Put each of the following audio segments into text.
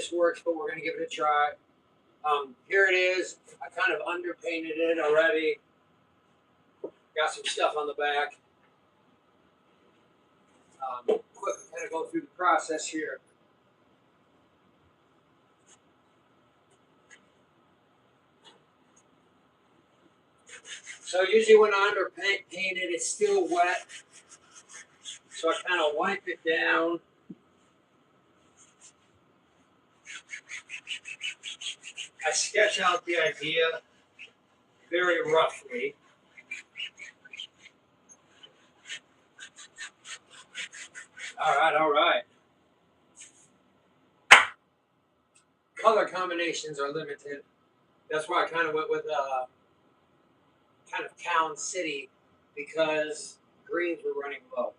this works, but we're going to give it a try. Here it is. I kind of underpainted it already. Got some stuff on the back. Quick, kind of go through the process here. So usually when I underpaint it, it's still wet. So I kind of wipe it down. I sketch out the idea very roughly. All right. Color combinations are limited. That's why I kind of went with kind of town city, because greens were running low.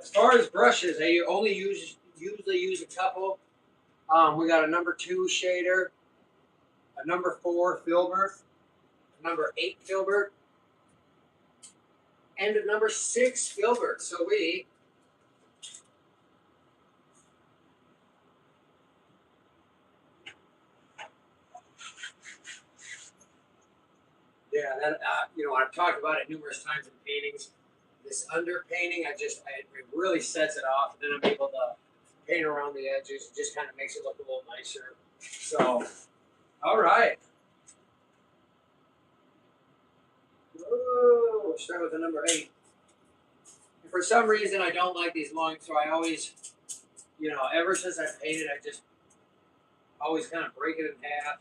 As far as brushes, I only usually use a couple. We got a number 2 shader, a number 4 filbert, a number 8 filbert, and a number 6 filbert. So I've talked about it numerous times in paintings. This underpainting, it really sets it off, and then I'm able to paint around the edges. It just kind of makes it look a little nicer. So, all right. We'll start with the number 8. And for some reason, I don't like these long, so I always, ever since I painted, I just always kind of break it in half.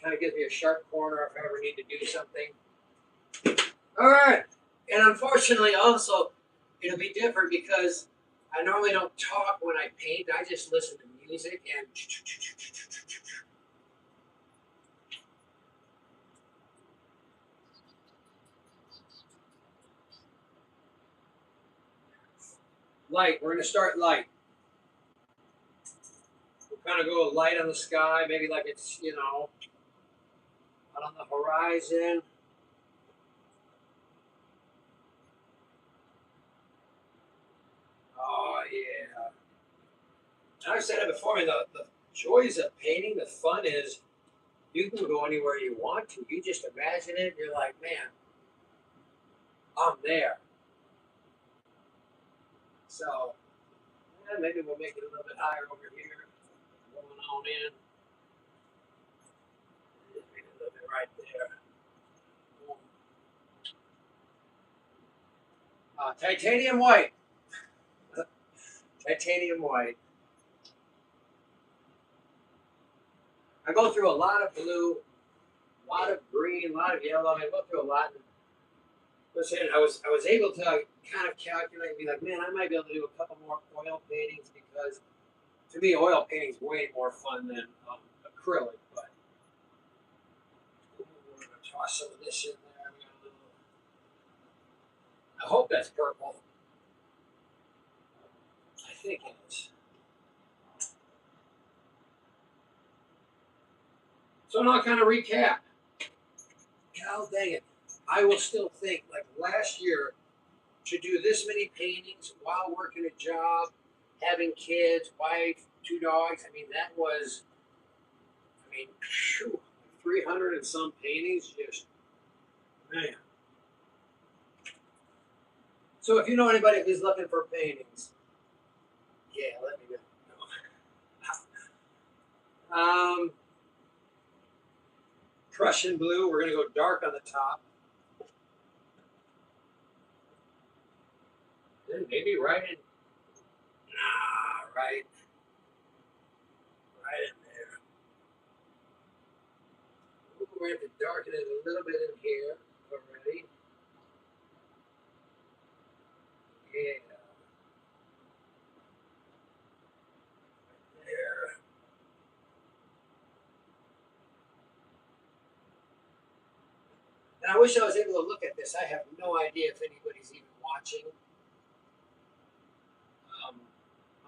Kind of gives me a sharp corner if I ever need to do something. All right. And unfortunately, also, it'll be different because I normally don't talk when I paint. I just listen to music and light. We're going to start light. We'll kind of go light on the sky, maybe like it's, out on the horizon. Oh, yeah. And I've said it before, the joys of painting, the fun is you can go anywhere you want to. You just imagine it, and you're like, man, I'm there. So, maybe we'll make it a little bit higher over here. Going on in. Maybe a little bit right there. Titanium white. Titanium white. I go through a lot of blue, a lot of green, a lot of yellow. I go through a lot. Listen, I was able to kind of calculate and be like, man, I might be able to do a couple more oil paintings, because to me, oil painting is way more fun than acrylic. But we're going to toss some of this in there. I hope that's purple. I think it is. So now I'll kind of recap. God dang it. I will still think, like last year, to do this many paintings while working a job, having kids, wife, 2 dogs, that was, 300 and some paintings, just, man. So if you know anybody who's looking for paintings, yeah, let me know. Prussian blue, we're going to go dark on the top. Then maybe right in there. We're going to darken it a little bit in here already. Yeah. There. And I wish I was able to look at this. I have no idea if anybody's even watching.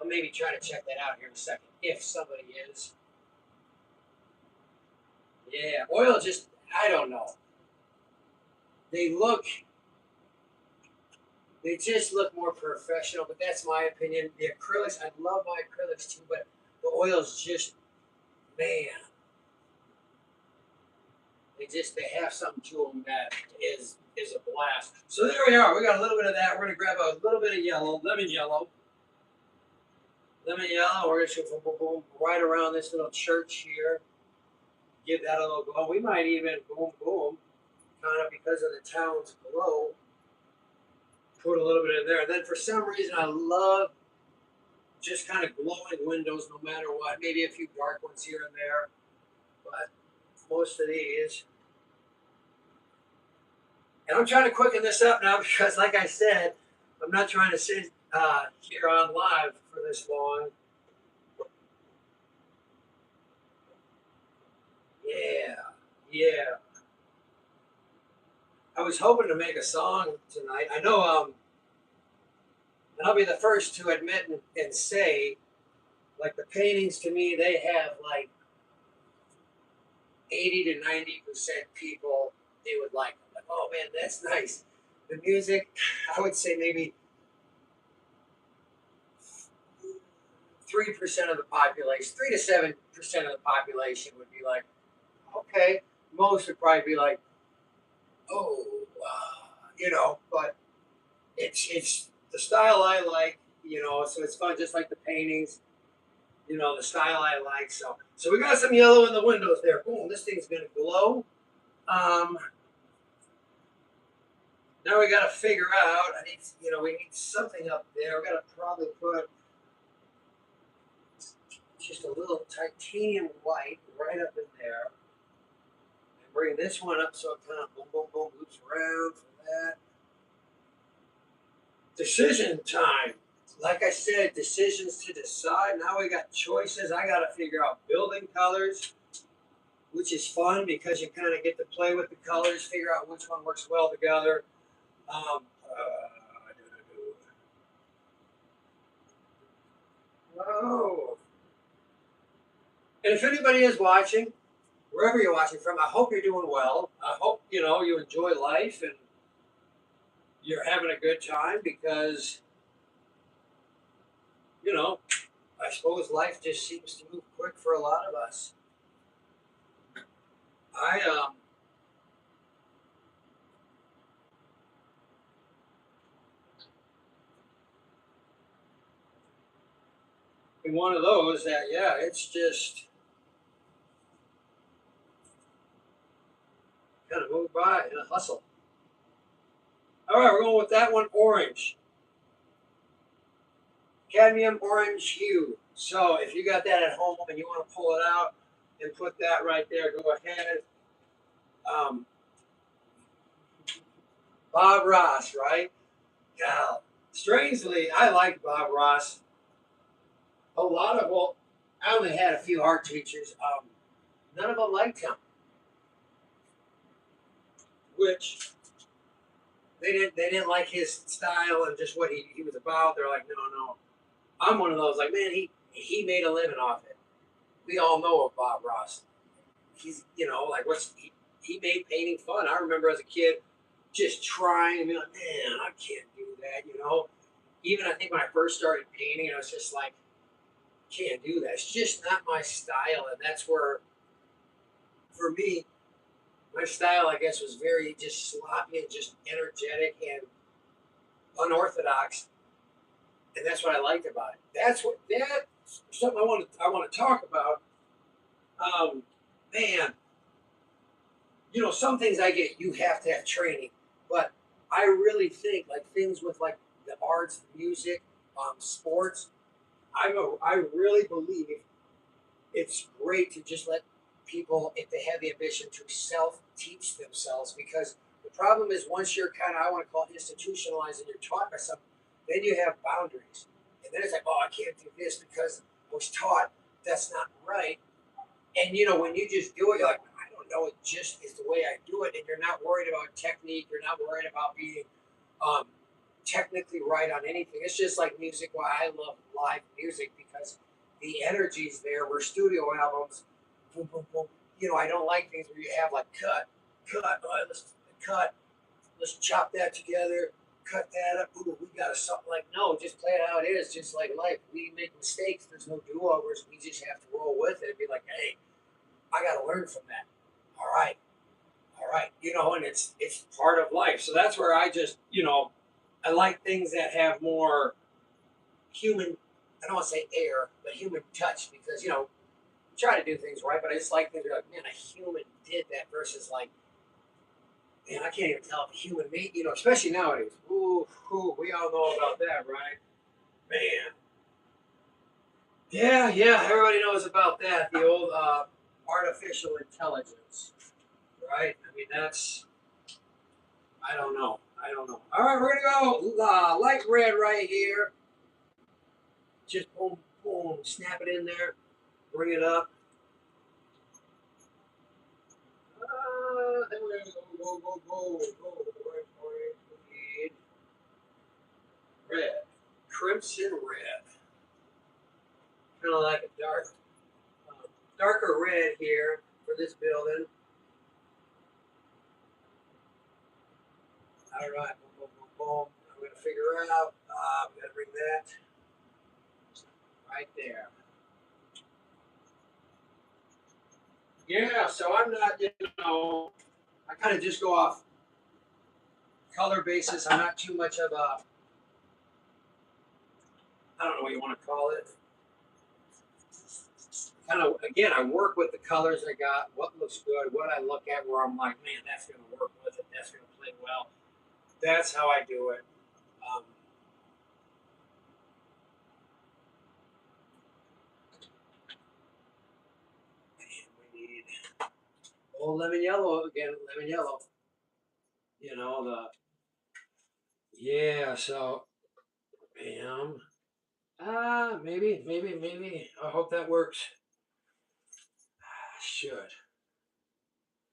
I'll maybe try to check that out here in a second, if somebody is. Yeah, oil just, I don't know. They just look more professional, but that's my opinion. The acrylics, I love my acrylics too, but the oils just, man, they have something to them that is a blast. So there we are. We got a little bit of that. We're gonna grab a little bit of yellow, lemon yellow. Lemon yellow. We're gonna shoot boom, boom, boom, right around this little church here. Give that a little glow. We might even boom, boom, kind of because of the town's glow. Put a little bit in there. And then for some reason, I love just kind of glowing windows, no matter what. Maybe a few dark ones here and there, but most of these. And I'm trying to quicken this up now because, like I said, I'm not trying to sit here on live for this long. Yeah, yeah. I was hoping to make a song tonight. I know, and I'll be the first to admit and say, like the paintings to me, they have like 80 to 90% people they would like. Like, oh man, that's nice. The music, I would say maybe 3% of the population, 3 to 7% of the population would be like, okay. Most would probably be like, oh, but it's the style I like, so it's fun, just like the paintings, the style I like. So we got some yellow in the windows there. Boom, this thing's gonna glow. Um, Now we got to figure out. We need something up there. We got to probably put just a little titanium white right up in there, and bring this one up so it kind of boom, boom, boom, loops around for that. Decision time. Like I said, decisions to decide. Now we got choices. I got to figure out building colors, which is fun because you kind of get to play with the colors, figure out which one works well together. Um, oh. And if anybody is watching, wherever you're watching from, I hope you're doing well. I hope you enjoy life and you're having a good time because I suppose life just seems to move quick for a lot of us. I am one of those that it's just kind of moved by in a hustle. All right, we're going with that one, orange, cadmium orange hue. So if you got that at home and you want to pull it out and put that right there, go ahead. Um, Bob Ross, right? Yeah. Strangely, I liked Bob Ross. A lot of I only had a few art teachers. None of them liked him, which they didn't like his style and just what he was about. They're like, no, no. I'm one of those like, man, he made a living off it. We all know of Bob Ross. He's like he made painting fun. I remember as a kid just trying and be like, man, I can't do that. Even I think when I first started painting, I was just like, can't do that. It's just not my style, and that's where, for me, my style, I guess, was very just sloppy and just energetic and unorthodox, and that's what I liked about it. That's something I want to talk about. Um, Man, some things I get you have to have training, but I really think like things with like the arts, music, sports. I really believe it's great to just let people, if they have the ambition, to self-teach themselves. Because the problem is once you're kind of, I want to call it institutionalized and you're taught by something, then you have boundaries. And then it's like, oh, I can't do this because I was taught that's not right. And when you just do it, you're like, I don't know, it just is the way I do it. And you're not worried about technique. You're not worried about being um, technically right on anything. It's just like music. Why I love live music because the energy's there. Where studio albums, boom, boom, boom. I don't like things where you have like cut, let's cut, let's chop that together. cut that up. Ooh, we got something like, no, just play it how it is, just like life. We make mistakes. There's no do-overs. We just have to roll with it and be like, hey, I got to learn from that. All right, and it's part of life. So that's where I just, I like things that have more human. I don't want to say air, but human touch because try to do things right, but I just like things where like, man, a human did that versus like, man, I can't even tell if a human made, especially nowadays. Ooh, we all know about that, right? Man. Yeah, everybody knows about that. The old artificial intelligence, right? I mean, I don't know. I don't know. All right, we're going to go light red right here. Just boom, boom, snap it in there, bring it up. Then we're going to go, right, red, crimson red. Kind of like a darker red here for this building. All right, boom, boom, boom, boom. I'm going to figure out. We got to bring that right there. Yeah, so I'm not, I kind of just go off color basis. I'm not too much of a, I don't know what you want to call it. Kind of, again, I work with the colors I got, what looks good, what I look at where I'm like, man, that's going to work with it, that's going to play well. That's how I do it. Um, we need old lemon yellow again, lemon yellow. The, yeah, so, bam. Maybe. I hope that works. Should.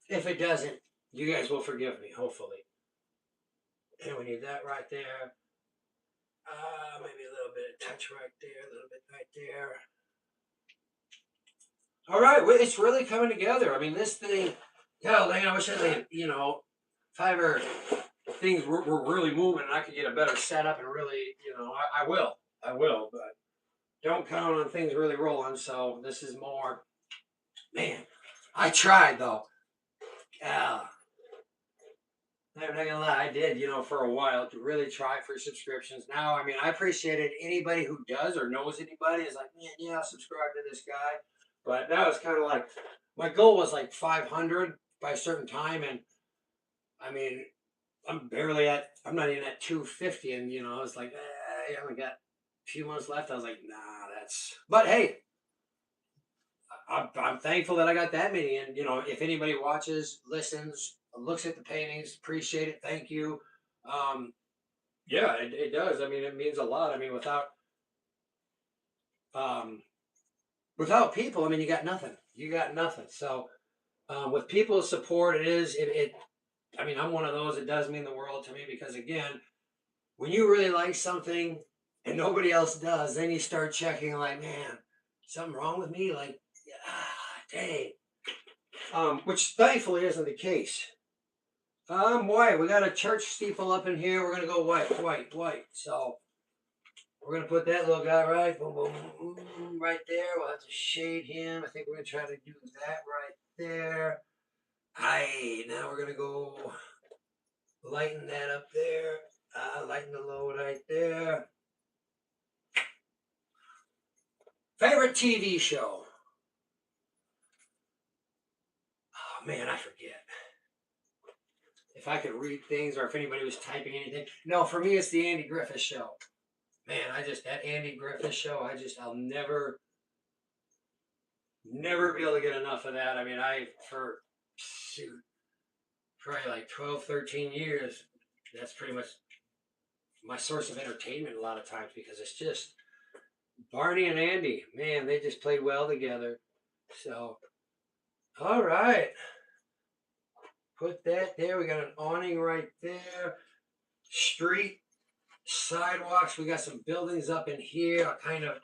If it doesn't, you guys will forgive me, hopefully. And we need that right there. Maybe a little bit of touch right there, a little bit right there. All right, well, it's really coming together. I mean, this thing, God, I wish I had, if I ever things were really moving and I could get a better setup and really, I will, but don't count on things really rolling. So this is more, man, I tried though. Yeah. I'm not gonna lie, I did, for a while to really try for subscriptions. Now, I mean, I appreciate it. Anybody who does or knows anybody is like, man, yeah, I'll subscribe to this guy. But that was kind of like my goal was like 500 by a certain time, and I mean, I'm not even at 250, and I was like, I only got a few months left. I was like, nah, that's. But hey, I'm thankful that I got that many. And, if anybody watches, listens, looks at the paintings, appreciate it. Thank you. Um, yeah, it does. I mean, it means a lot. I mean, um, without people, I mean, you got nothing. You got nothing. So, with people's support, I mean, I'm one of those. It does mean the world to me because, again, when you really like something and nobody else does, then you start checking, like, man, something wrong with me? Like, dang. Which thankfully isn't the case. White. We got a church steeple up in here. We're gonna go white. So we're gonna put that little guy right, boom, boom, boom, right there. We'll have to shade him. I think we're gonna try to do that right there. Aye. Now we're gonna go lighten that up there. Lighten the load right there. Favorite TV show? Oh man, I forget. If I could read things or if anybody was typing anything. No, for me it's the Andy Griffith Show. Man, that Andy Griffith Show, I'll never be able to get enough of that. I mean, for shoot, probably like 12, 13 years, that's pretty much my source of entertainment a lot of times because it's just Barney and Andy. Man, they just played well together. So, all right. Put that there. We got an awning right there. Street, sidewalks. We got some buildings up in here. I kind of.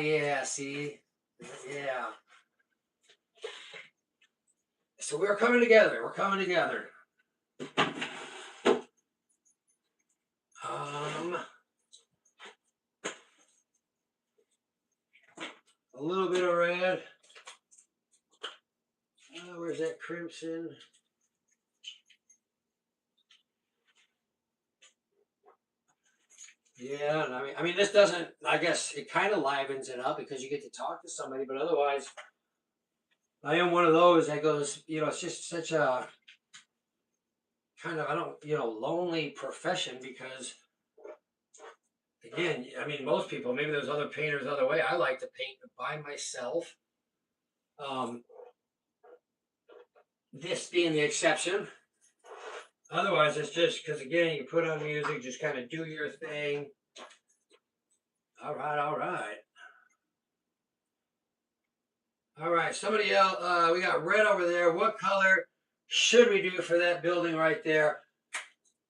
Yeah, see? Yeah. So we're coming together. We're coming together. A little bit of red. Where's that crimson? Yeah, I mean, this doesn't. I guess it kind of livens it up because you get to talk to somebody, but otherwise, I am one of those that goes. It's just such a kind of lonely profession because again, I mean, most people, maybe there's other painters other way. I like to paint by myself. This being the exception. Otherwise, it's just because, again, you put on music, just kind of do your thing. All right, all right. All right, somebody else, we got red over there. What color should we do for that building right there?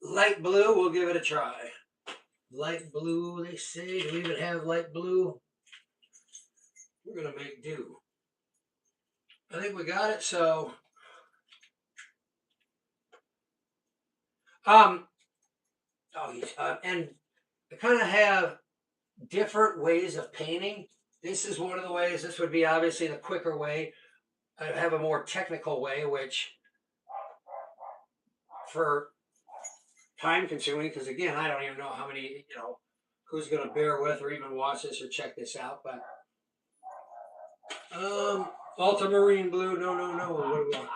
Light blue, we'll give it a try. Light blue, they say. Do we even have light blue? We're going to make do. I think we got it, so... and I kind of have different ways of painting. This is one of the ways. This would be obviously the quicker way. I have a more technical way, which for time consuming, because again, I don't even know how many, who's going to bear with or even watch this or check this out. But ultramarine blue, no. What do we want?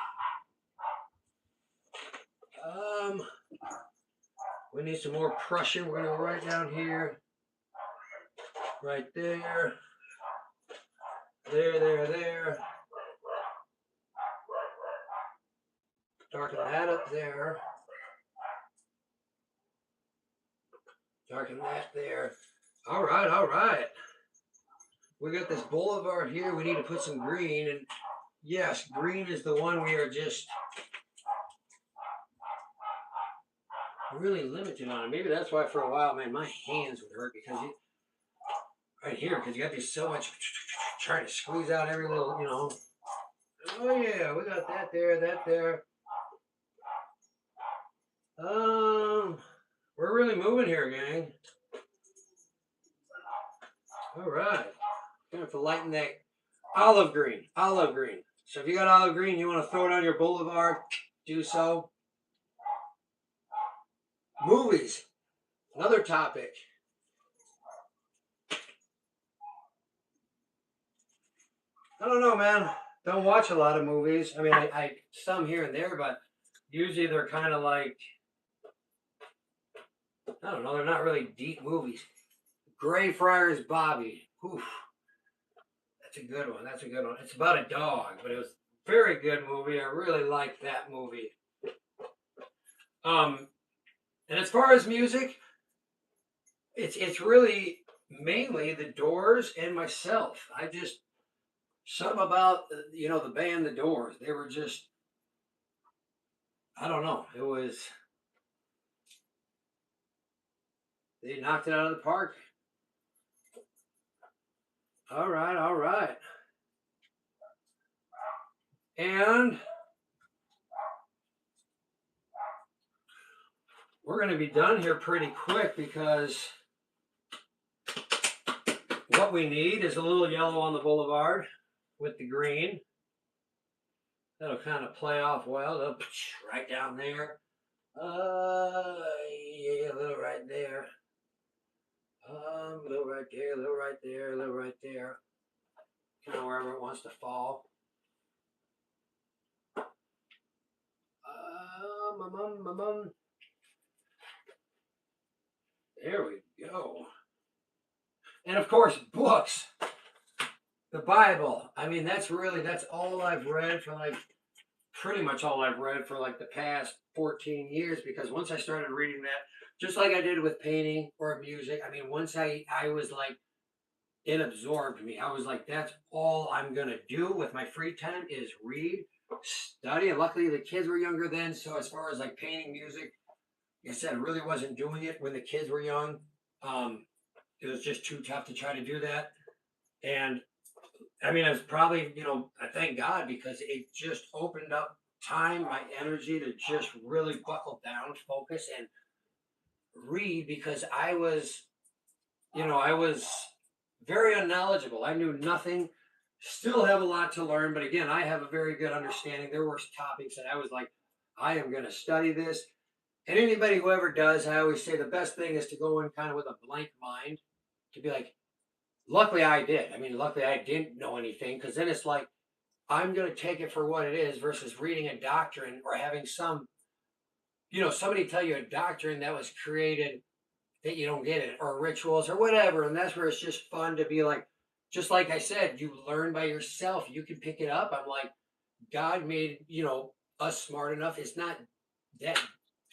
We need some more Prussian. We're going to go right down here. Right there. There. Darken that up there. Darken that there. All right. We got this boulevard here. We need to put some green. And yes, green is the one we are just really limited on. Maybe that's why for a while, man, my hands would hurt because right here, because you got to do so much trying to squeeze out every little, Oh yeah, we got that there. We're really moving here, gang. All right. Going to lighten that olive green. So if you got olive green, you want to throw it on your boulevard, do so. Movies, another topic. I don't know, man. Don't watch a lot of movies. I mean, I some here and there, but usually they're kind of like, I don't know, they're not really deep movies. Greyfriars Bobby. Oof. That's a good one. It's about a dog, but it was a very good movie. I really liked that movie. And as far as music, it's really mainly the Doors and myself. Something about the band The Doors. They were just, I don't know. They knocked it out of the park. All right. And we're going to be done here pretty quick because what we need is a little yellow on the boulevard with the green. That'll kind of play off well. That'll right down there. Yeah, a little right there. A little right there, a little right there, a little right there. Kind of wherever it wants to fall. There we go. And of course, books. The Bible. I mean, that's all I've read for pretty much all I've read for the past 14 years, because once I started reading that, just like I did with painting or music, I mean, once I was it absorbed me. I was like, that's all I'm going to do with my free time is read, study. And luckily the kids were younger then. So as far as painting, music, like I said, I really wasn't doing it when the kids were young. It was just too tough to try to do that. And I mean, it was probably, I thank God because it just opened up time, my energy to just really buckle down, focus, and read because I was very unknowledgeable. I knew nothing. Still have a lot to learn, but again, I have a very good understanding. There were topics that I was like, I am going to study this. And anybody who ever does, I always say the best thing is to go in kind of with a blank mind to be like, luckily I did. I mean, luckily I didn't know anything because then it's like, I'm going to take it for what it is versus reading a doctrine or having somebody tell you a doctrine that was created that you don't get it or rituals or whatever. And that's where it's just fun to be like, just like I said, you learn by yourself. You can pick it up. I'm like, God made, us smart enough. It's not that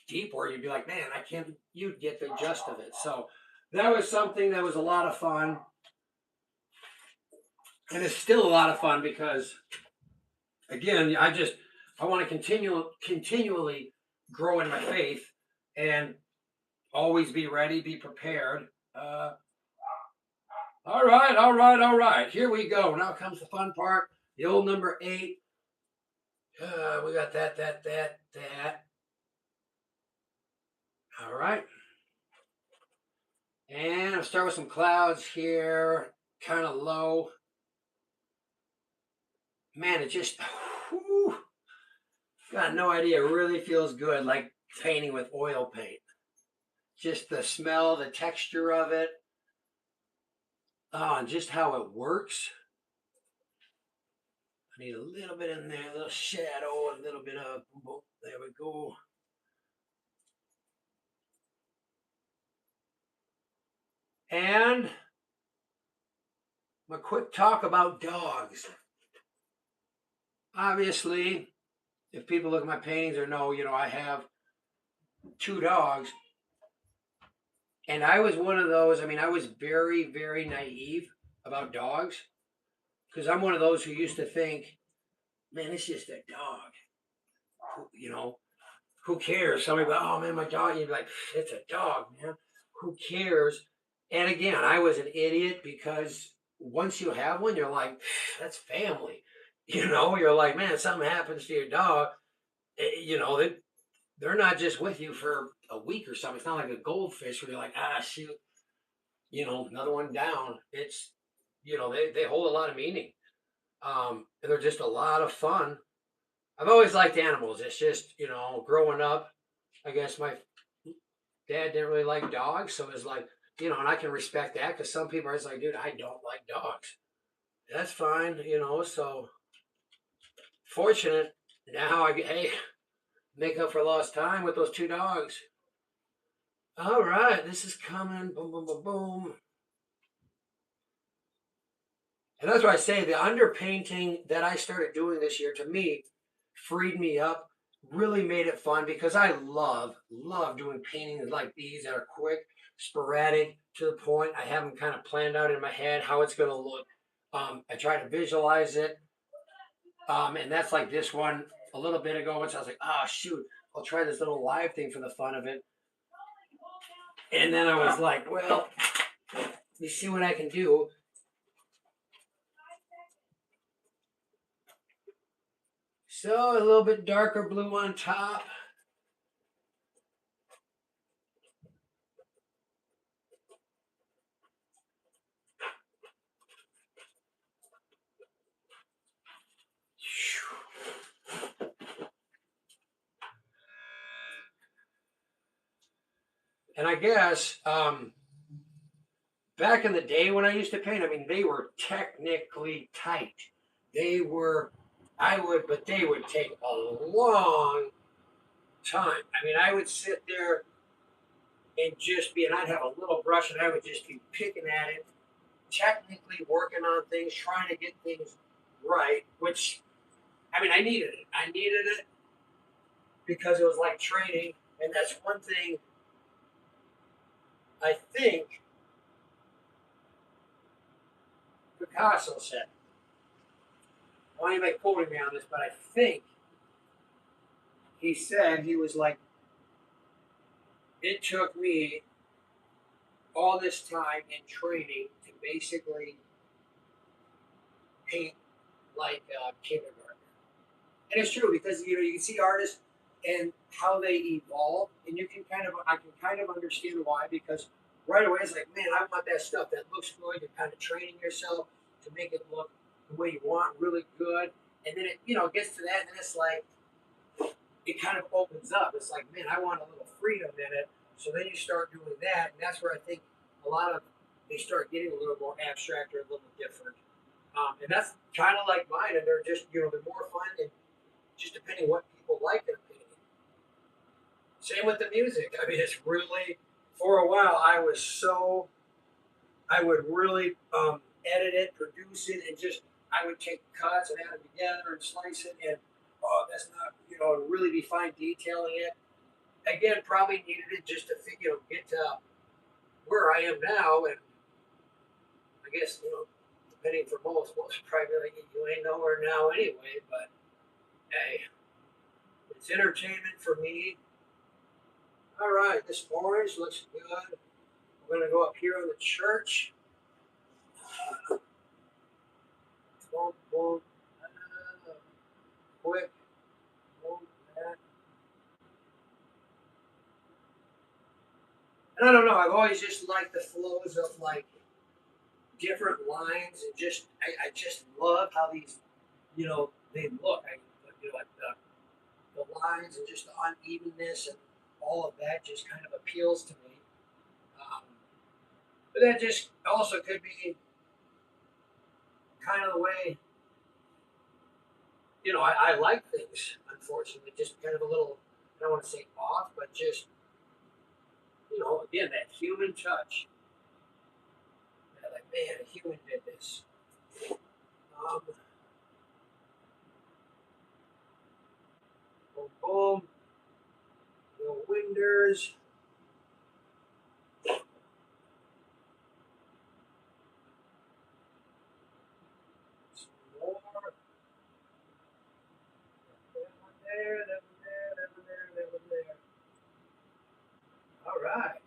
deep where you'd be like, man, I can't, you'd get the gist of it. So that was something that was a lot of fun. And it's still a lot of fun because, again, I want to continually grow in my faith and always be ready, be prepared. All right, all right, all right. Here we go. Now comes the fun part. The old number 8. We got that. All right. And I'll start with some clouds here, kind of low. Man, it just, whew, got no idea. It really feels good, like painting with oil paint. Just the smell, the texture of it. Oh, and just how it works. I need a little bit in there, a little shadow, a little bit of, there we go. And a quick talk about dogs. Obviously, if people look at my paintings or know, I have 2 dogs. And I was one of those, I was very, very naive about dogs because I'm one of those who used to think, man, it's just a dog. Who cares? Somebody go, oh man, my dog. You'd be like, it's a dog, man. Who cares? And again, I was an idiot because once you have one, you're like, that's family. You're like, man, if something happens to your dog, they're not just with you for a week or something. It's not like a goldfish where you're like, shoot, another one down. It's, they hold a lot of meaning. And they're just a lot of fun. I've always liked animals. It's just, growing up, I guess my dad didn't really like dogs. So it's like, and I can respect that because some people are just like, dude, I don't like dogs. That's fine, so fortunate now hey, make up for lost time with those 2 dogs. All right, this is coming. Boom, boom, boom, boom. And that's why I say the underpainting that I started doing this year to me freed me up, really made it fun because I love doing paintings like these that are quick, sporadic, to the point. I have them kind of planned out in my head how it's going to look. I try to visualize it. And that's like this one a little bit ago, which I was like, shoot, I'll try this little live thing for the fun of it. And then I was like, well, let me see what I can do. So a little bit darker blue on top. And I guess back in the day when I used to paint, they were technically tight. They were, but they would take a long time. I would sit there and and I'd have a little brush and I would just be picking at it, technically working on things, trying to get things right, which, I needed it. I needed it because it was like training. And that's one thing I think Picasso said. I want anybody quoting me on this, but I think he said, he was like, it took me all this time in training to basically paint like a kindergartner. And it's true because you can see artists and how they evolve, and I can kind of understand why because right away it's like, man, I want that stuff that looks good. You're kind of training yourself to make it look the way you want, really good, and then it gets to that, and then it's like it kind of opens up. It's like, man, I want a little freedom in it. So then you start doing that, and that's where I think a lot of they start getting a little more abstract or a little different. And that's kind of like mine, and they're just they're more fun and just depending what people like in a painting. Same with the music. I mean, it's really for a while I would really edit it, produce it, and just I would take cuts and add them together and slice it, and oh, that's not really be fine detailing it. Again, probably needed it just to get to where I am now, and I guess depending for most probably like you ain't nowhere now anyway. But hey, it's entertainment for me. All right, this orange looks good. We're gonna go up here on the church. Boom, boom, quick, boom, that. And I don't know. I've always just liked the flows of like different lines, and I just love how these they look. Like the lines and just the unevenness and all of that just kind of appeals to me. Um, but that just also could be kind of the way I like things. Unfortunately, just kind of a little. I don't want to say off, but just again that human touch. Yeah, like man, a human did this. Um, boom, boom, no winders. Some more. That one there, that one there, that one there, that one there. All right.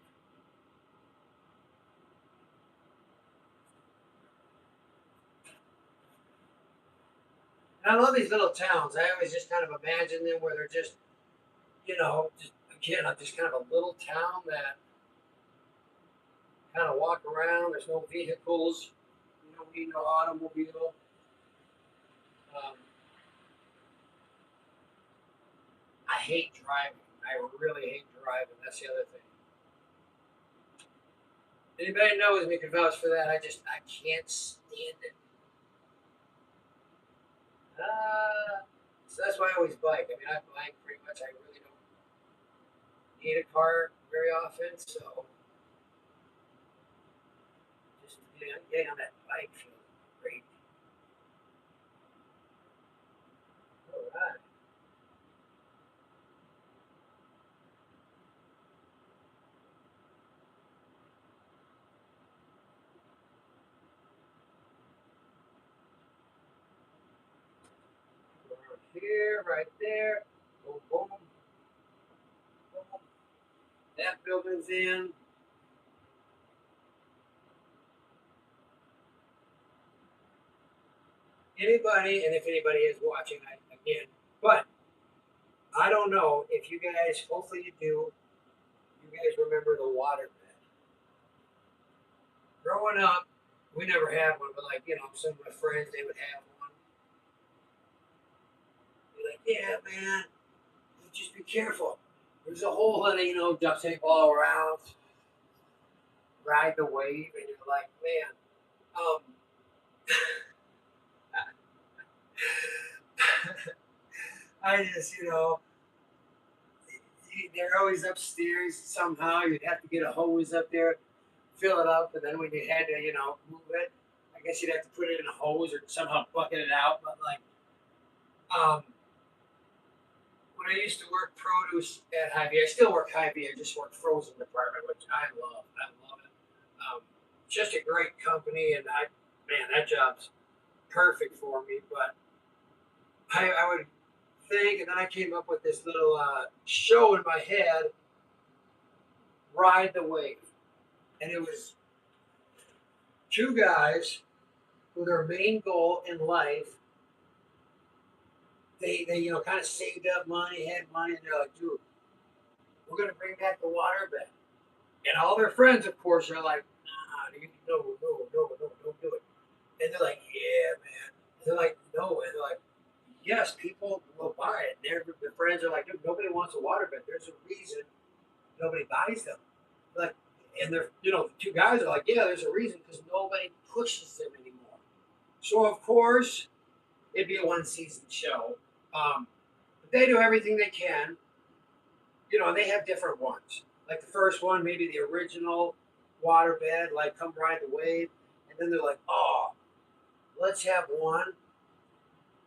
And I love these little towns. I always just kind of imagine them where they're just, just again, just kind of a little town that kind of walk around. There's no vehicles. You don't need no automobile. Um, I hate driving. I really hate driving. That's the other thing. Anybody knows me can vouch for that. I can't stand it. Uh, so that's why I always bike. I mean, I bike pretty much. I really don't need a car very often. So just getting on that bike feels great. All right. Around here, right there. Boom, boom, boom. That building's in. Anybody, and if anybody is watching, again, but I don't know if you guys, hopefully you do, you guys remember the water bed. Growing up, we never had one, but like, some of my friends, they would have one. Be like, yeah, man, just be careful. There's a whole lot of, duct tape all around. Ride the wave, and you're like, man, um, I just, they're always upstairs somehow. You'd have to get a hose up there, fill it up, and then when you had to, move it, I guess you'd have to put it in a hose or somehow bucket it out. But like, um, when I used to work produce at Hy-Vee, I still work Hy-Vee. I just work frozen department, which I love. I love it. Just a great company, and man, that job's perfect for me. But I would think, and then I came up with this little show in my head, Ride the Wave. And it was two guys who their main goal in life they kind of saved up money, had money, and they're like, dude, we're gonna bring back the waterbed. And all their friends, of course, are like, nah, dude, no, no, no, no, don't do it. And they're like, yeah, man. And they're like, no, and they're like, yes, people will buy it. Their friends are like, dude, nobody wants a waterbed. There's a reason nobody buys them. Like, and they're, the two guys are like, yeah, there's a reason because nobody pushes them anymore. So of course, it'd be a one season show. But they do everything they can, and they have different ones. Like the first one, maybe the original waterbed, like come ride the wave, and then they're like, oh, let's have one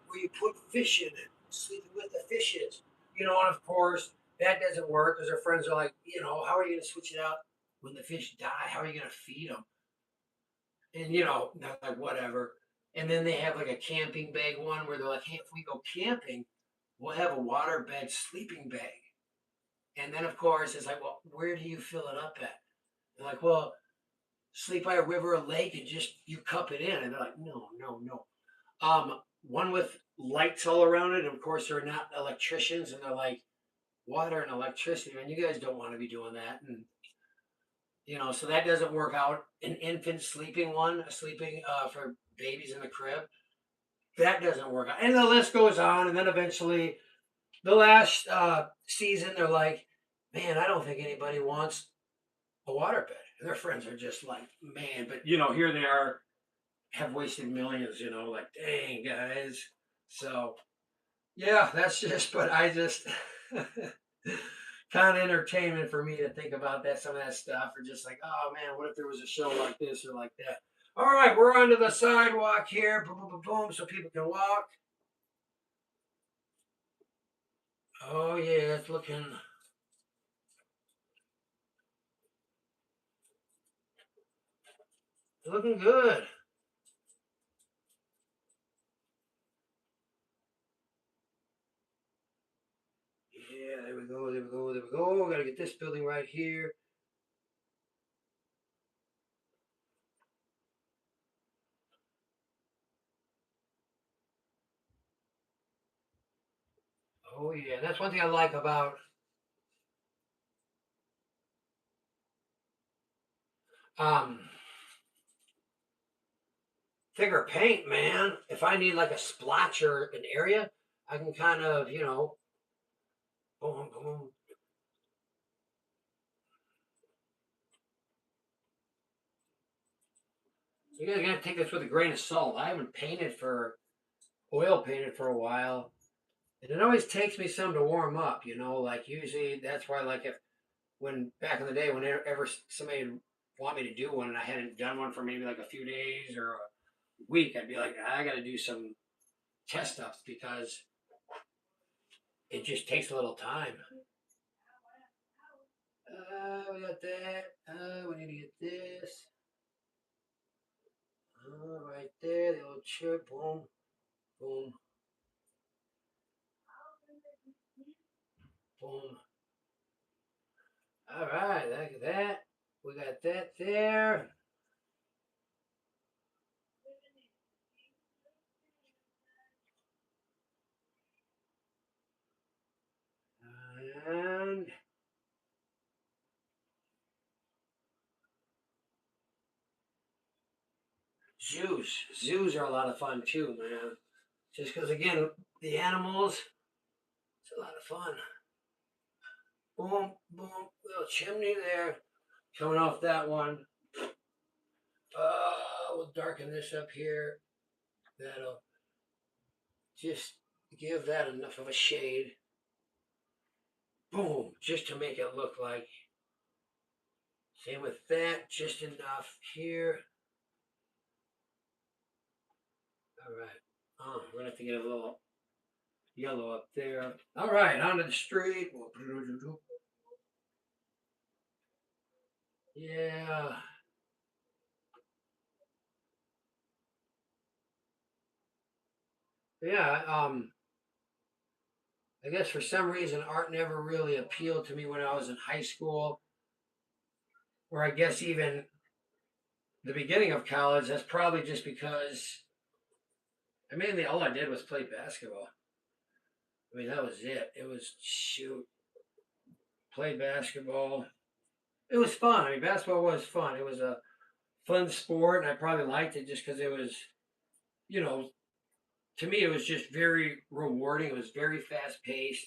where you put fish in it, sleeping with the fishes. And of course, that doesn't work because our friends are like, how are you going to switch it out when the fish die? How are you going to feed them? And, they're like, whatever. And then they have like a camping bag one where they're like, hey, if we go camping, we'll have a waterbed sleeping bag. And then, of course, it's like, well, where do you fill it up at? They're like, well, sleep by a river or lake and just you cup it in. And they're like, no, no, no. One with lights all around it. And of course, they're not electricians, and they're like, water and electricity, man, you guys don't want to be doing that. And so that doesn't work out. An infant sleeping one, sleeping for babies in the crib, that doesn't work out. And the list goes on. And then eventually, the last season, they're like, man, I don't think anybody wants a waterbed. And their friends are just like, man, but here they are, have wasted millions, like, dang, guys. So, yeah, that's just, but I just, kind of entertainment for me to think about that, some of that stuff, or just like, oh man, what if there was a show like this or like that? All right, we're onto the sidewalk here, boom, boom, boom, boom, so people can walk. Oh yeah, it's looking good. Yeah, there we go, there we go, there we go. Gotta get this building right here. Oh yeah, that's one thing I like about um thicker paint, man. If I need like a splotch or an area, I can kind of, boom, boom. You guys gotta take this with a grain of salt. I haven't oil painted for a while, and it always takes me some to warm up. Like usually that's why, like if when back in the day, whenever somebody would want me to do one and I hadn't done one for maybe like a few days or a week, I'd be like, I got to do some test ups because it just takes a little time. We got that. We need to get this. Right there, the old chip. Boom, boom, boom. All right, look at that. We got that there. And zoos are a lot of fun too, man. Just because, again, the animals, it's a lot of fun. Boom, boom, little chimney there coming off that one. We'll darken this up here. That'll just give that enough of a shade. Boom, just to make it look like. Same with that, just enough here. All right. We're gonna have to get a little yellow up there. All right, onto the street. Yeah. Yeah. I guess for some reason art never really appealed to me when I was in high school, or I guess even the beginning of college. That's probably just because I mainly all I did was play basketball. I mean, that was it. It was shoot, play basketball. It was fun. I mean, basketball was fun. It was a fun sport, and I probably liked it just because it was, you know, to me, it was just very rewarding. It was very fast paced.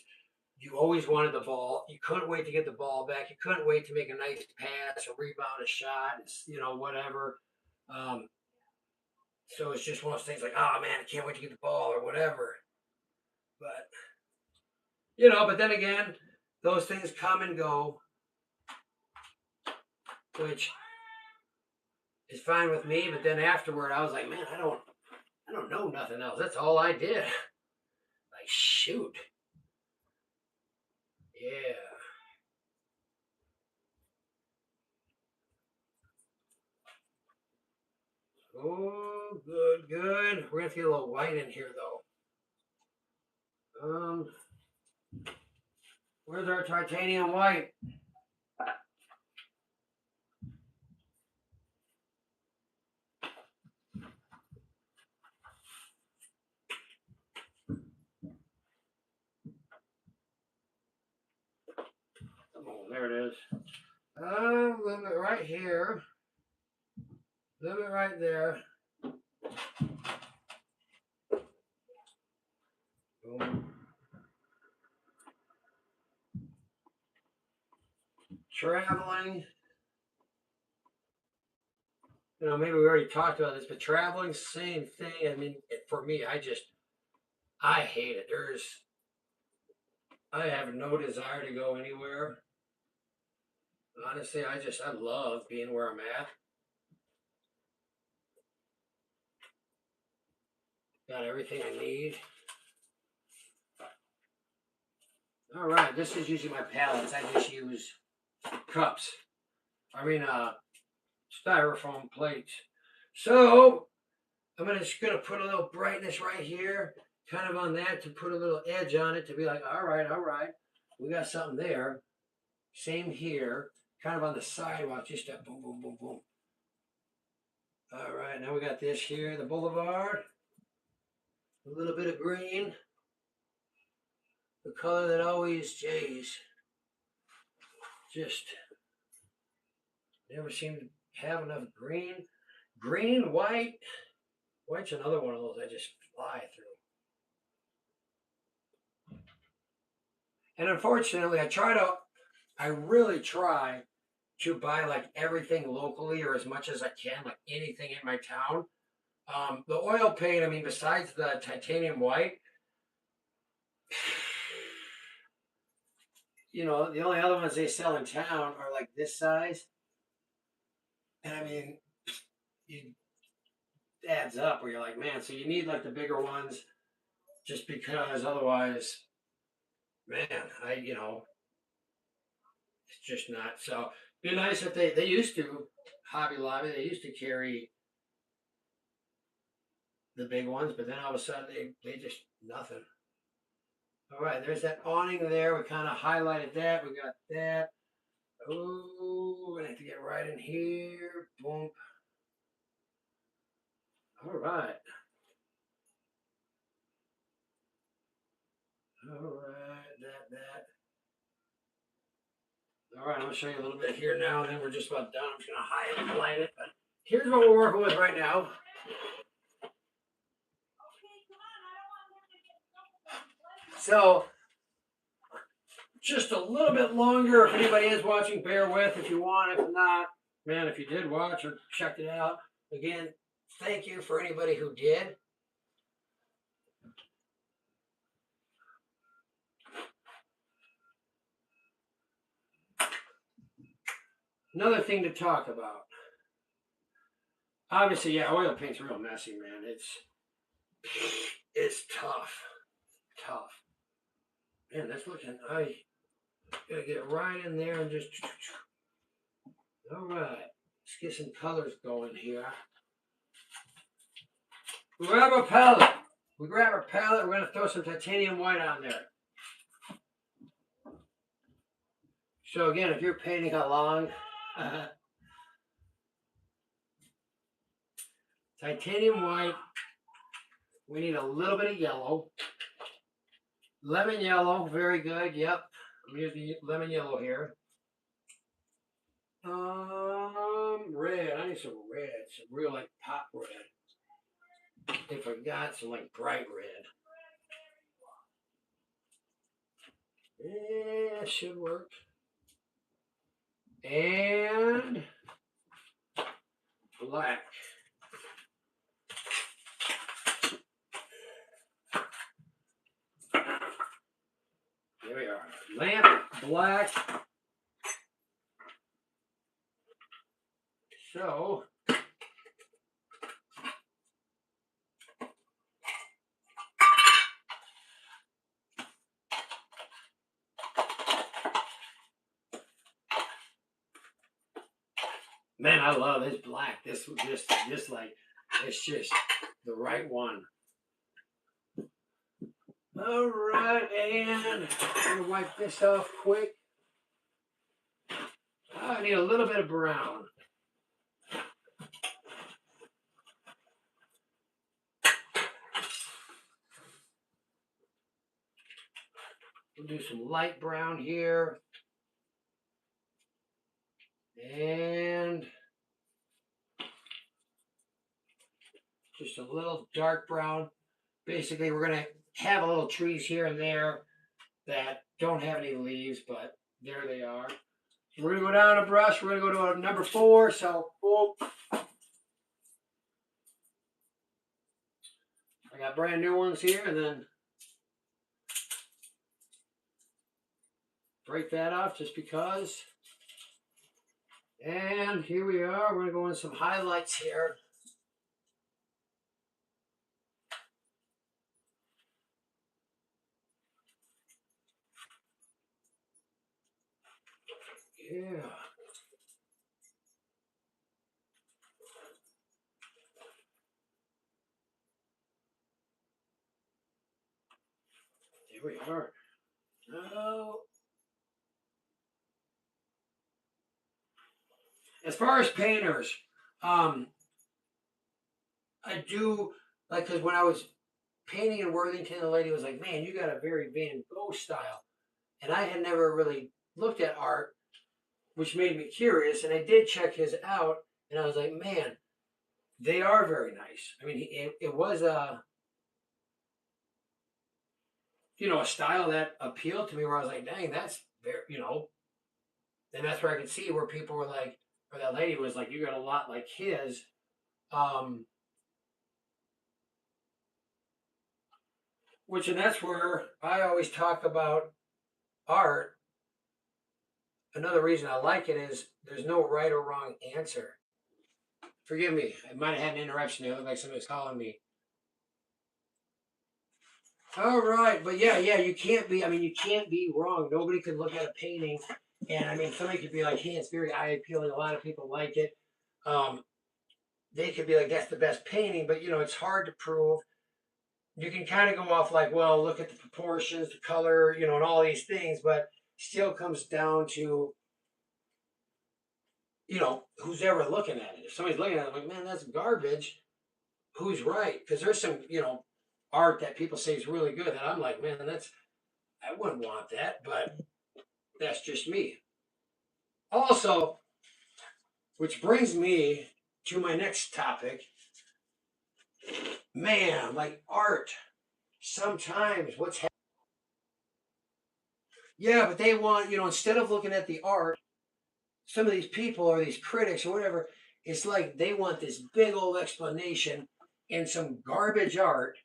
You always wanted the ball. You couldn't wait to get the ball back. You couldn't wait to make a nice pass, a rebound, a shot, whatever. Um, so it's just one of those things like, oh man, I can't wait to get the ball or whatever. But but then again, those things come and go, which is fine with me. But then afterward, I was like, man, I don't know nothing else. That's all I did. Like, shoot, yeah. Oh, good, good. We're gonna get a little white in here though. Where's our titanium white? Oh, there it is. A little bit right here. A little bit right there. Boom. Traveling. Maybe we already talked about this, but traveling, same thing. I mean, for me, I hate it. I have no desire to go anywhere. Honestly, I love being where I'm at. Got everything I need. All right, this is usually my palettes. I just use cups. I mean, styrofoam plates. So just gonna put a little brightness right here, kind of on that to put a little edge on it to be like, all right, we got something there. Same here, kind of on the sidewalk, just that boom, boom, boom, boom. All right, now we got this here, the boulevard. A little bit of green, the color that always jays. Just never seem to have enough green. Green, white. White's another one of those I just fly through. And unfortunately, I really try to buy like everything locally or as much as I can, like anything in my town. The oil paint, I mean, besides the titanium white, the only other ones they sell in town are like this size. And I mean, it adds up where you're like, man, so you need like the bigger ones just because otherwise, man, it's just not. So it'd be nice if they used to, Hobby Lobby, they used to carry the big ones, but then all of a sudden they just nothing. All right, there's that awning there. We kind of highlighted that. We got that. Oh, we have to get right in here. Boom. All right. All right, that. All right, I'm going to show you a little bit here now, and then we're just about done. I'm just going to highlight it. But here's what we're working with right now. So, just a little bit longer. If anybody is watching, bear with if you want. If not, man, if you did watch or checked it out, again, thank you for anybody who did. Another thing to talk about. Obviously, yeah, oil paint's real messy, man. It's tough. Tough. Man, that's looking, I gotta get right in there and just, all right. Let's get some colors going here. We grab our palette. We're gonna throw some titanium white on there. So again, if you're painting along, titanium white, we need a little bit of yellow. Lemon yellow, very good. Yep, I'm using lemon yellow here. Red. I need some red, some real like pop red. If I got some like bright red, yeah, should work. And black. There we are. Lamp black. So man, I love this black. This like it's just the right one. All right, and I'm gonna wipe this off quick. I need a little bit of brown. We'll do some light brown here. And just a little dark brown. Basically, we're going to have a little trees here and there that don't have any leaves, but there they are. So we're going to go down a brush. We're going to go to a number 4. So, boom. I got brand new ones here, and then break that off just because. And here we are. We're going to go in some highlights here. Yeah. Here we are. Now, as far as painters, I do like because when I was painting in Worthington, the lady was like, "Man, you got a very Van Gogh style," and I had never really looked at art, which made me curious. And I did check his out, and I was like, "Man, they are very nice." I mean, it was a a style that appealed to me, where I was like, "Dang, that's very And that's where I could see where people were like, or that lady was like, "You got a lot like his." Um, and that's where I always talk about art. Another reason I like it is there's no right or wrong answer. Forgive me, I might have had an interruption. It looked like somebody was calling me. All right, but yeah, you can't be. I mean, you can't be wrong. Nobody could look at a painting, and I mean, somebody could be like, "Hey, it's very eye appealing. A lot of people like it." Um, they could be like, "That's the best painting," but it's hard to prove. You can kind of go off like, well, look at the proportions, the color, and all these things, but still comes down to who's ever looking at it. If somebody's looking at it, like, man, that's garbage. Who's right? Because there's some, art that people say is really good that I'm like, man, I wouldn't want that, but that's just me. Also, which brings me to my next topic. Man, like art, sometimes yeah, but they want, instead of looking at the art, some of these people or these critics or whatever, it's like they want this big old explanation in some garbage art.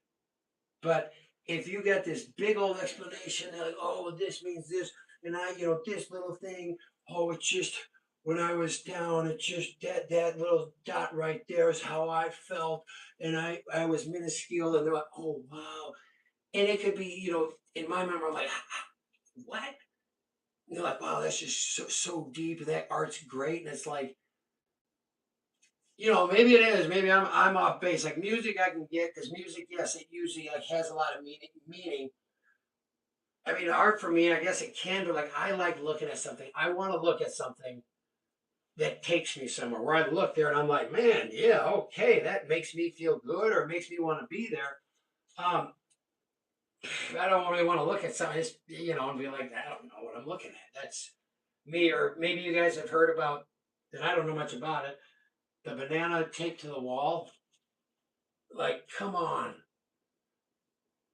But if you got this big old explanation, they're like, oh, this means this, and this little thing, oh, it's just when I was down, it's just that little dot right there is how I felt, and I was minuscule, and they're like, oh wow, and it could be, in my memory, I'm like, what? And they're like, wow, that's just so deep, and that art's great, and it's like, maybe it is. Maybe I'm off base. Like music, I can get because music, yes, it usually like has a lot of meaning. I mean, art for me, I guess it can be like I like looking at something. I want to look at something that takes me somewhere where I look there and I'm like, man, yeah, okay, that makes me feel good or makes me want to be there. Um, I don't really want to look at something, and be like, I don't know what I'm looking at. That's me, or maybe you guys have heard about, and I don't know much about it, the banana taped to the wall. Like, come on.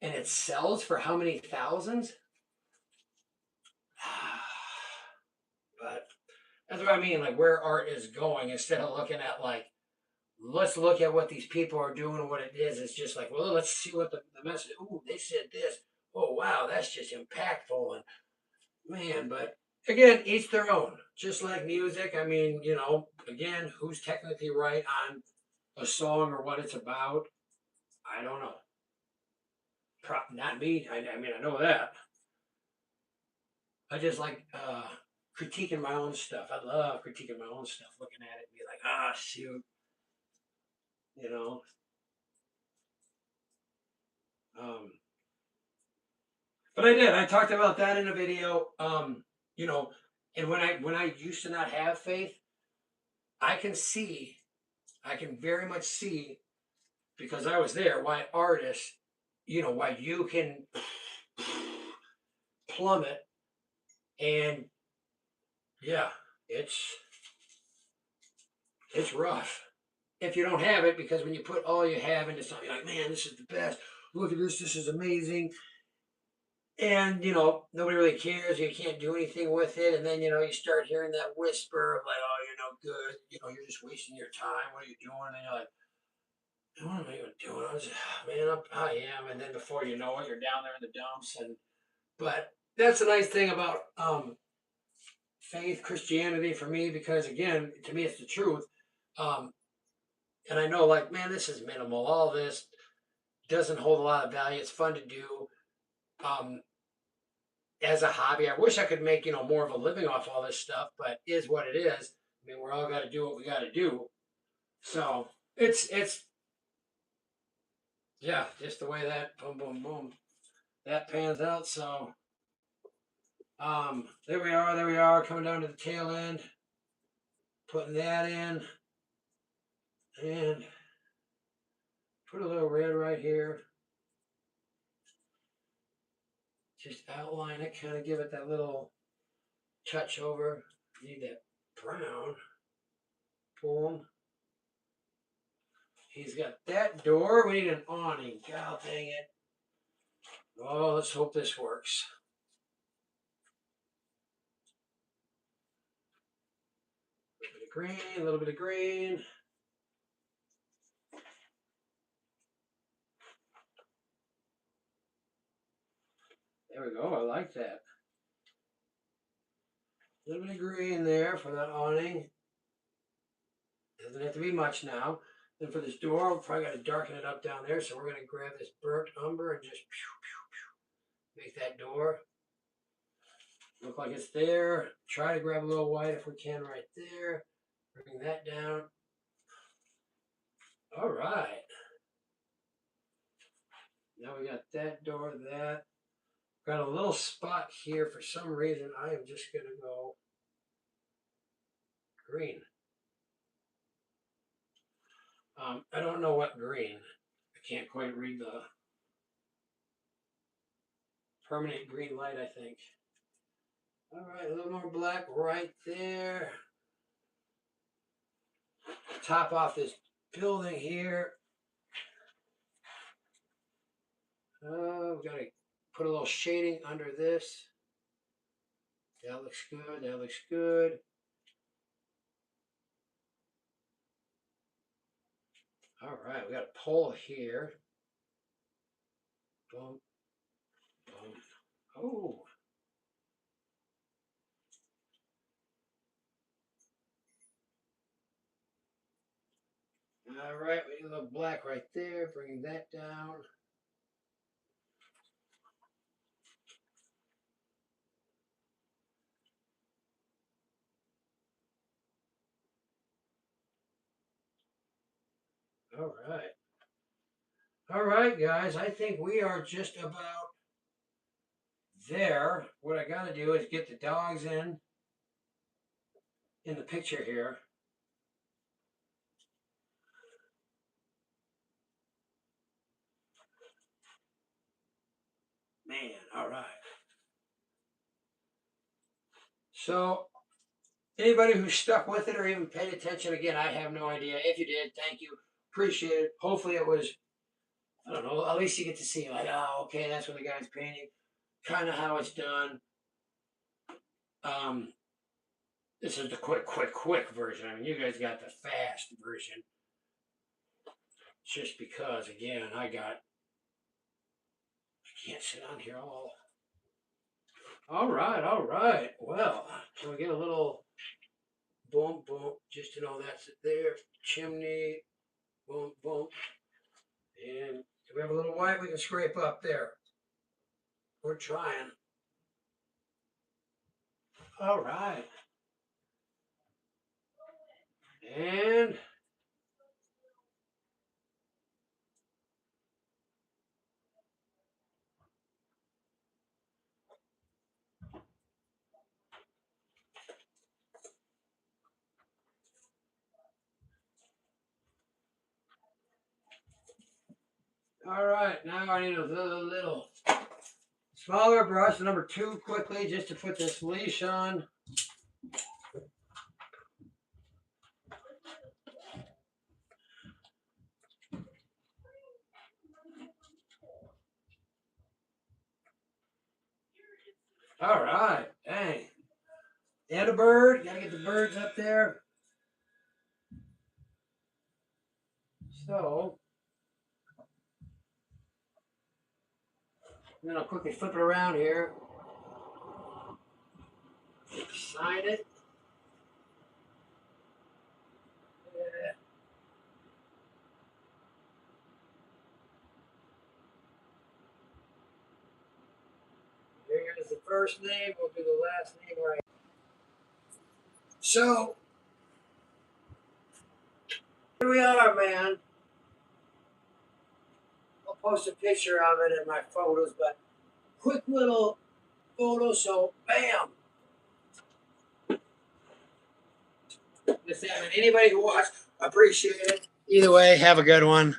And it sells for how many thousands? But that's what I mean, like where art is going instead of looking at like, let's look at what these people are doing and what it is. It's just like, well, let's see what the message. Ooh, they said this. Oh wow, that's just impactful. And man, but again, each their own. Just like music. I mean, again, who's technically right on a song or what it's about? I don't know. Not me. I mean, I know that. I just like critiquing my own stuff. I love critiquing my own stuff, looking at it and be like, ah, shoot, you know. Um, but I did. I talked about that in a video. You know, and when I used to not have faith, I can see, I can very much see because I was there why artists, why you can plummet and yeah, it's it's rough if you don't have it because when you put all you have into something, you're like, man, this is the best. Look at this. This is amazing. And nobody really cares. You can't do anything with it, and then you start hearing that whisper of like, "Oh, you're no good. You're just wasting your time. What are you doing?" And you're like, "What am I even doing? I was, man, I am." And then before you know it, you're down there in the dumps. But that's the nice thing about faith, Christianity for me, because again, to me, it's the truth. Um, and I know, like, man, this is minimal. All this doesn't hold a lot of value. It's fun to do. Um, as a hobby. I wish I could make, more of a living off all this stuff, but is what it is. I mean, we're all got to do what we got to do. So it's yeah, just the way that boom boom boom that pans out. So there we are, coming down to the tail end, putting that in, and put a little red right here. Just outline it, kind of give it that little touch over. Need that brown. Boom. He's got that door. We need an awning. God dang it. Oh, let's hope this works. A little bit of green, a little bit of green. There we go. I like that. A little bit of green there for that awning. Doesn't have to be much now. Then for this door, we're probably got to darken it up down there. So we're going to grab this burnt umber and just make that door look like it's there. Try to grab a little white if we can right there. Bring that down. All right. Now we got that door, that. Got a little spot here. For some reason, I am just going to go green. I don't know what green. I can't quite read the permanent green light, I think. All right, a little more black right there. Top off this building here. We've got to put a little shading under this. That looks good. That looks good. All right, we got a pole here. Boom, boom. Oh. All right, we need a little black right there. Bring that down. All right. All right, guys. I think we are just about there. What I got to do is get the dogs in the picture here. All right. So, anybody who stuck with it or even paid attention, again, I have no idea. If you did, thank you. Appreciate it. Hopefully it was, I don't know, at least you get to see, like, oh, okay, that's what the guy's painting. Kind of how it's done. Um, this is the quick version. I mean, you guys got the fast version. Just because, again, I can't sit on here all. All right. Well, can we get a little boom, boom, just to know that's it there. Chimney, boom, boom. And do we have a little white we can scrape up there? We're trying. All right. And all right, now I need a little smaller brush, number 2, quickly, just to put this leash on. All right, dang. And a bird, gotta get the birds up there. So, then I'll quickly flip it around here. Sign it. Yeah. Here's the first name, we'll do the last name right. So, here we are, man. I'll post a picture of it in my photos, but quick little photo, so bam. Anybody who watched, appreciate it. Either way, have a good one.